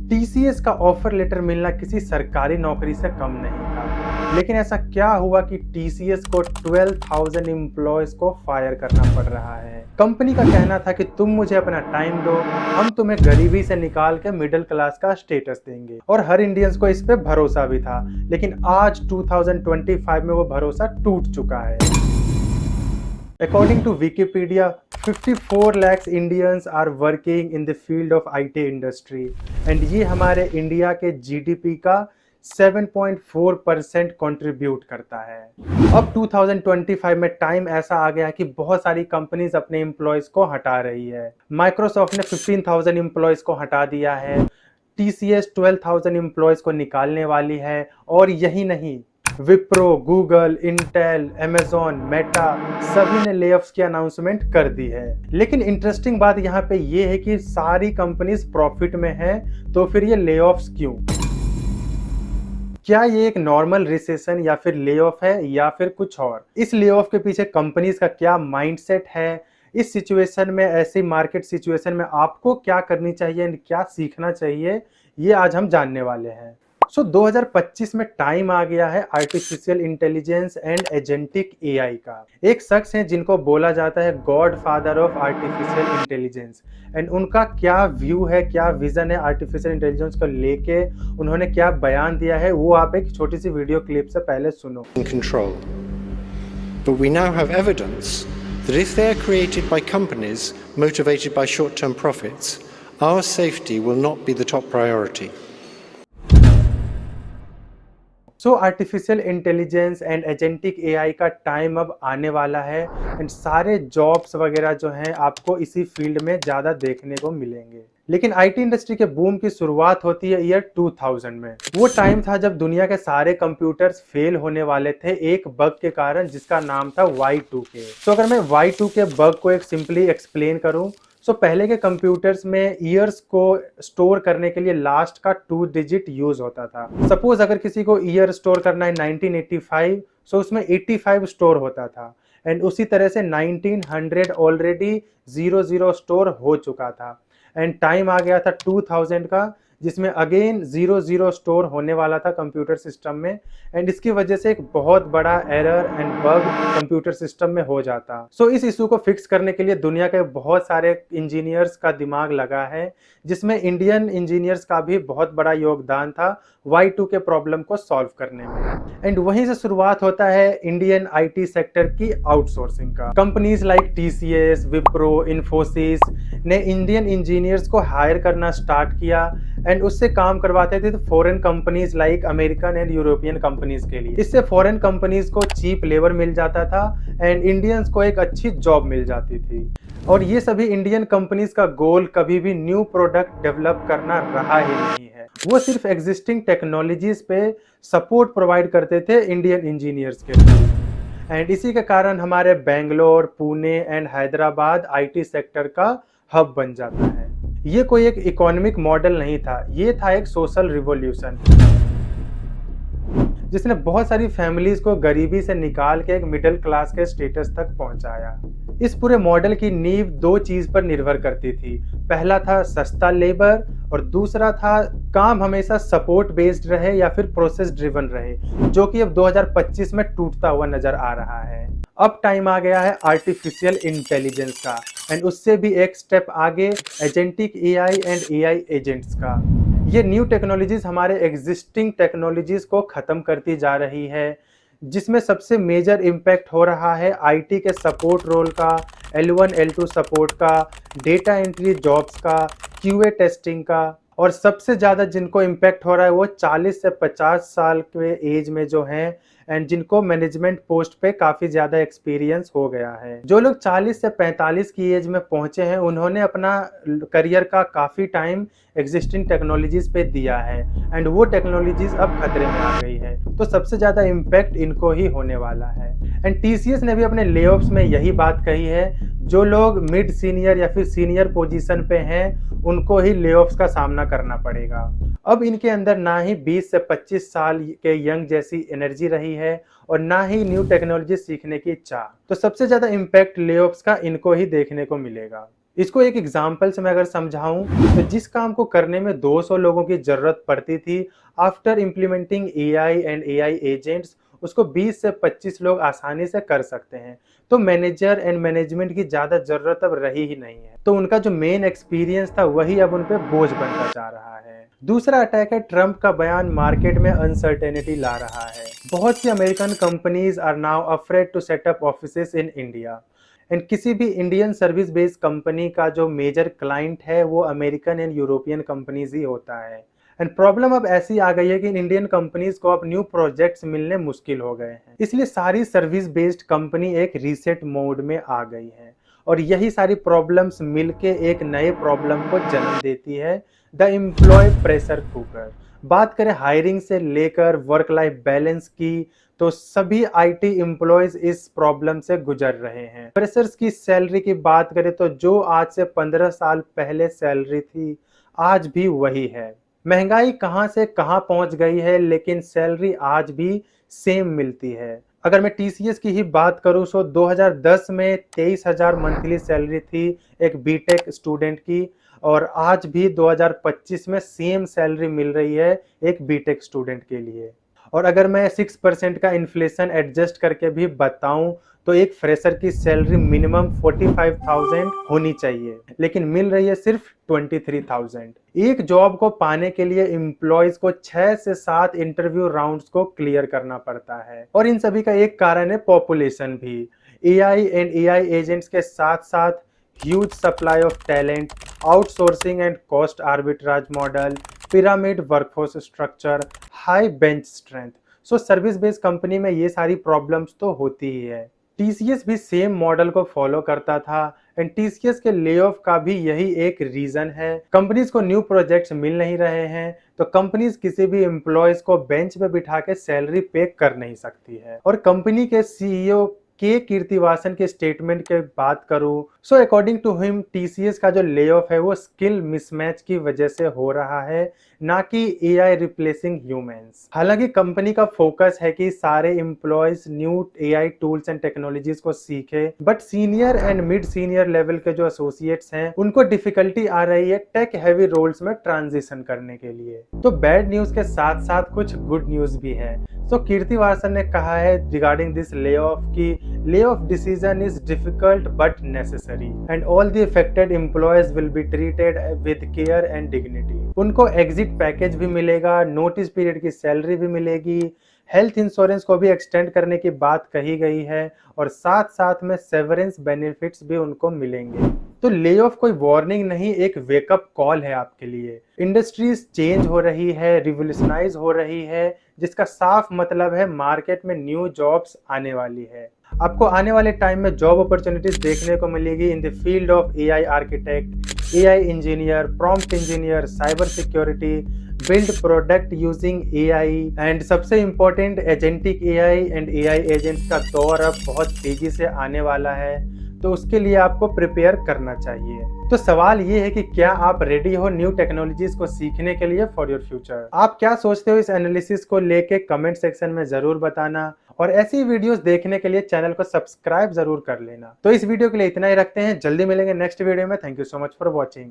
TCS का offer letter मिलना किसी सरकारी नौकरी से कम नहीं था, लेकिन ऐसा क्या हुआ कि टीसीएस को 12,000 एम्प्लॉयज को फायर करना पड़ रहा है। कंपनी का कहना था कि तुम मुझे अपना टाइम दो, हम तुम्हें गरीबी से निकाल के मिडिल क्लास का स्टेटस देंगे, और हर इंडियंस को इस पे भरोसा भी था। लेकिन आज 2025 में वो भरोसा टूट चुका है। According to Wikipedia, 54 lakhs Indians are working in the field of IT industry and ये हमारे इंडिया के जीडीपी का 7.4% कंट्रीब्यूट करता है। अब 2025 में टाइम ऐसा आ गया कि बहुत सारी कंपनीज अपने एम्प्लॉयज को हटा रही है। माइक्रोसॉफ्ट ने 15,000 एम्प्लॉयज को हटा दिया है, टीसीएस 12,000 एम्प्लॉयज को निकालने वाली है, और यही नहीं, Wipro, Google, Intel, Amazon, Meta सभी ने लेऑफ्स की अनाउंसमेंट कर दी है। लेकिन इंटरेस्टिंग बात यहाँ पे ये है कि सारी कंपनीज प्रॉफिट में हैं, तो फिर ये लेऑफ्स क्यों? क्या ये एक नॉर्मल रिसेशन या फिर लेऑफ है या फिर कुछ और? इस लेऑफ के पीछे कंपनीज का क्या माइंडसेट है? इस सिचुएशन में, ऐसी मार्केट सिचुएशन में आपको क्या करनी चाहिए, क्या सीखना चाहिए, ये आज हम जानने वाले हैं। 2025 में टाइम आ गया है artificial intelligence and agentic AI का। एक शख्स है जिनको बोला जाता है God father of artificial intelligence, and उनका क्या व्यू है, क्या विजन है आर्टिफिशियल इंटेलिजेंस को लेके, उन्होंने क्या बयान दिया है, वो आप एक छोटी सी वीडियो क्लिप से पहले सुनो। Control. But we now have evidence that if they are created by companies motivated by short-term profits, our safety will not be the top priority. Artificial intelligence and agentic AI का time अब आने वाला है, and सारे jobs वगैरह जो हैं आपको इसी फील्ड में ज़्यादा देखने को मिलेंगे। लेकिन आईटी इंडस्ट्री के बूम की शुरुआत होती है ईयर 2000 में। वो टाइम था जब दुनिया के सारे कंप्यूटर्स फेल होने वाले थे एक बग के कारण, जिसका नाम था Y2K। अगर मैं Y2K बग को एक सिंपली एक्सप्लेन करूं, पहले के कंप्यूटर्स में ईयर्स को स्टोर करने के लिए लास्ट का 2 डिजिट यूज होता था। सपोज अगर किसी को ईयर स्टोर करना है 1985, उसमें 85 स्टोर होता था, एंड उसी तरह से 1900 ऑलरेडी 00 स्टोर हो चुका था, एंड टाइम आ गया था 2000 का, जिसमें अगेन 00 स्टोर होने वाला था कंप्यूटर सिस्टम में, एंड इसकी वजह से एक बहुत बड़ा error and bug computer system में हो जाता। इस इशू को फिक्स करने के लिए दुनिया के बहुत सारे इंजीनियर्स का दिमाग लगा है, जिसमें इंडियन इंजीनियर्स का भी बहुत बड़ा योगदान था Y2K प्रॉब्लम को सॉल्व करने में। एंड वहीं से शुरुआत होता है इंडियन आईटी सेक्टर की आउटसोर्सिंग का। Companies like TCS, Wipro, Infosys ने इंडियन इंजीनियर्स को हायर करना स्टार्ट किया, एंड उससे काम करवाते थे foreign companies like American and European companies के लिए। इससे फॉरेन कंपनीज को चीप लेबर मिल जाता था, एंड इंडियंस को एक अच्छी जॉब मिल जाती थी। और ये सभी इंडियन कंपनीज का गोल कभी भी न्यू प्रोडक्ट डेवलप करना रहा ही नहीं है। वो सिर्फ एग्जिस्टिंग टेक्नोलॉजीज पे सपोर्ट प्रोवाइड करते थे इंडियन इंजीनियर्स के थ्रू। एंड इसी के कारण हमारे Bangalore, Pune and Hyderabad IT sector का हब बन जाता है। ये कोई एक इकोनॉमिक मॉडल नहीं था, ये था एक सोशल रिवॉल्यूशन, जिसने बहुत सारी फैमिलीज को गरीबी से निकाल के एक मिडिल क्लास के स्टेटस तक पहुंचाया। इस पूरे मॉडल की नींव दो चीज पर निर्भर करती थी। पहला था सस्ता लेबर, और दूसरा था काम हमेशा सपोर्ट बेस्ड रहे या फिर प्रोसेस ड्रिवन रहे, जो कि अब 2025 में टूटता हुआ नजर आ रहा है। अब टाइम आ गया है आर्टिफिशियल इंटेलिजेंस का, एंड उससे भी एक स्टेप आगे agentic AI and AI agents का। ये न्यू टेक्नोलॉजीज हमारे एग्जिस्टिंग टेक्नोलॉजीज को खत्म करती जा रही है, जिसमें सबसे मेजर इम्पैक्ट हो रहा है आईटी के सपोर्ट रोल का, L1 L2 सपोर्ट का, डेटा एंट्री जॉब्स का, क्यूए टेस्टिंग का, और सबसे ज़्यादा जिनको इम्पैक्ट हो रहा है वो 40 से 50 साल के एज में जो हैं, एंड जिनको मैनेजमेंट पोस्ट पे काफ़ी ज़्यादा एक्सपीरियंस हो गया है। जो लोग 40 से 45 की एज में पहुंचे हैं, उन्होंने अपना करियर का काफ़ी टाइम एग्जिस्टिंग टेक्नोलॉजीज पे दिया है, एंड वो टेक्नोलॉजीज अब खतरे में आ गई है, तो सबसे ज़्यादा इम्पैक्ट इनको ही होने वाला है। एंड टीसीएस ने भी अपने लेऑफ्स में यही बात कही है, जो लोग मिड सीनियर या फिर सीनियर पोजीशन पे हैं, उनको ही लेऑफ्स का सामना करना पड़ेगा। अब इनके अंदर ना ही 20 से 25 साल के यंग जैसी एनर्जी रही है, और ना ही न्यू टेक्नोलॉजी सीखने की इच्छा, तो सबसे ज्यादा इम्पैक्ट लेऑफ्स का इनको ही देखने को मिलेगा। इसको एक एग्जांपल से मैं अगर समझाऊं तो जिस काम को करने में 200 लोगों की जरूरत पड़ती थी, after implementing AI and AI agents उसको 20 से 25 लोग आसानी से कर सकते हैं। तो मैनेजर एंड मैनेजमेंट की ज्यादा जरूरत अब रही ही नहीं है। तो उनका जो मेन एक्सपीरियंस था वही अब उन पे बोझ बनता जा रहा है। दूसरा अटैक है ट्रम्प का बयान मार्केट में अनसर्टेनिटी ला रहा है। बहुत सी American companies are now afraid to set up offices in India. And किसी भी इंडियन सर्विस बेस्ड कंपनी का जो मेजर क्लाइंट है वो अमेरिकन एंड यूरोपियन कंपनीज ही होता है। एंड प्रॉब्लम अब ऐसी आ गई है कि इंडियन कंपनीज को अब न्यू प्रोजेक्ट्स मिलने मुश्किल हो गए हैं, इसलिए सारी सर्विस बेस्ड कंपनी एक रीसेट मोड में आ गई है। और यही सारी प्रॉब्लम्स मिलके एक नए प्रॉब्लम को जन्म देती है, द एम्प्लॉय प्रेशर कुकर। बात करें हायरिंग से लेकर वर्क लाइफ बैलेंस की, तो सभी आईटी एम्प्लॉयज इस प्रॉब्लम से गुजर रहे हैं। फ्रेशर्स की सैलरी की बात करें तो जो आज से 15 साल पहले सैलरी थी आज भी वही है। महंगाई कहां से कहां पहुंच गई है, लेकिन सैलरी आज भी सेम मिलती है। अगर मैं टीसीएस की ही बात करूं तो 2010 में 23,000 मंथली सैलरी थी एक बीटेक स्टूडेंट की, और आज भी 2025 में सेम सैलरी मिल रही है एक बीटेक स्टूडेंट के लिए। और अगर मैं 6% का इन्फ्लेशन एडजस्ट करके भी बताऊं तो एक फ्रेशर की सैलरी मिनिमम 45,000 होनी चाहिए, लेकिन मिल रही है सिर्फ 23,000। एक जॉब को पाने के लिए एम्प्लॉयज को 6 से 7 इंटरव्यू राउंड्स को क्लियर करना पड़ता है। और इन सभी का एक कारण है पॉपुलेशन भी। एआई एंड एआई एजेंट्स के साथ साथ huge supply of talent, outsourcing and cost arbitrage model, pyramid workforce structure, high bench strength. So service based company में ये सारी प्रॉब्लम्स तो होती ही है। टीसीएस भी सेम मॉडल को फॉलो करता था एंड टीसीएस के ले ऑफ का भी यही एक रीजन है। कंपनीज को न्यू प्रोजेक्ट्स मिल नहीं रहे हैं, तो कंपनीज किसी भी एम्प्लॉयज को बेंच पे बिठा के सैलरी पे कर नहीं सकती है। और कंपनी के सीईओ के कीर्तिवासन के स्टेटमेंट के बात करूं so according to him TCS का जो ले ऑफ है वो स्किल मिसमैच की वजह से हो रहा है, ना कि एआई रिप्लेसिंग ह्यूमंस। हालांकि कंपनी का फोकस है कि सारे employees new AI tools and technologies को सीखे, but senior and mid senior level के जो एसोसिएट्स हैं उनको डिफिकल्टी आ रही है टेक हैवी रोल्स में ट्रांजिशन करने के लिए। तो बैड न्यूज के साथ साथ कुछ गुड न्यूज भी है। सो कीर्तिवासन ने कहा है रिगार्डिंग दिस ले ऑफ की lay off decision is difficult but necessary and all the affected employees will be treated with care and dignity. उनको एग्जिट पैकेज भी मिलेगा, नोटिस पीरियड की सैलरी भी मिलेगी, हेल्थ इंश्योरेंस को भी एक्सटेंड करने की बात कही गई है, और साथ साथ में सेवरेंस बेनिफिट्स भी उनको मिलेंगे। तो ले ऑफ कोई वार्निंग नहीं, एक वेकअप कॉल है आपके लिए। इंडस्ट्रीज चेंज हो रही है, रिवोल्यूशनाइज हो रही है, जिसका साफ मतलब है मार्केट में न्यू जॉब्स आने वाली है। आपको आने वाले टाइम में जॉब अपॉर्चुनिटीज देखने को मिलेगी in the field of AI architect, AI engineer, prompt engineer, cyber security, build product using AI, and सबसे important agentic AI and AI agents का दौर अब बहुत तेजी से आने वाला है। तो उसके लिए आपको प्रिपेयर करना चाहिए। तो सवाल ये है कि क्या आप रेडी हो न्यू टेक्नोलॉजीज को सीखने के लिए फॉर योर फ्यूचर। आप क्या सोचते हो इस एनालिसिस को लेके कमेंट सेक्शन में जरूर बताना, और ऐसी वीडियोस देखने के लिए चैनल को सब्सक्राइब जरूर कर लेना। तो इस वीडियो के लिए इतना ही रखते हैं, जल्दी मिलेंगे नेक्स्ट वीडियो में। Thank you so much for watching.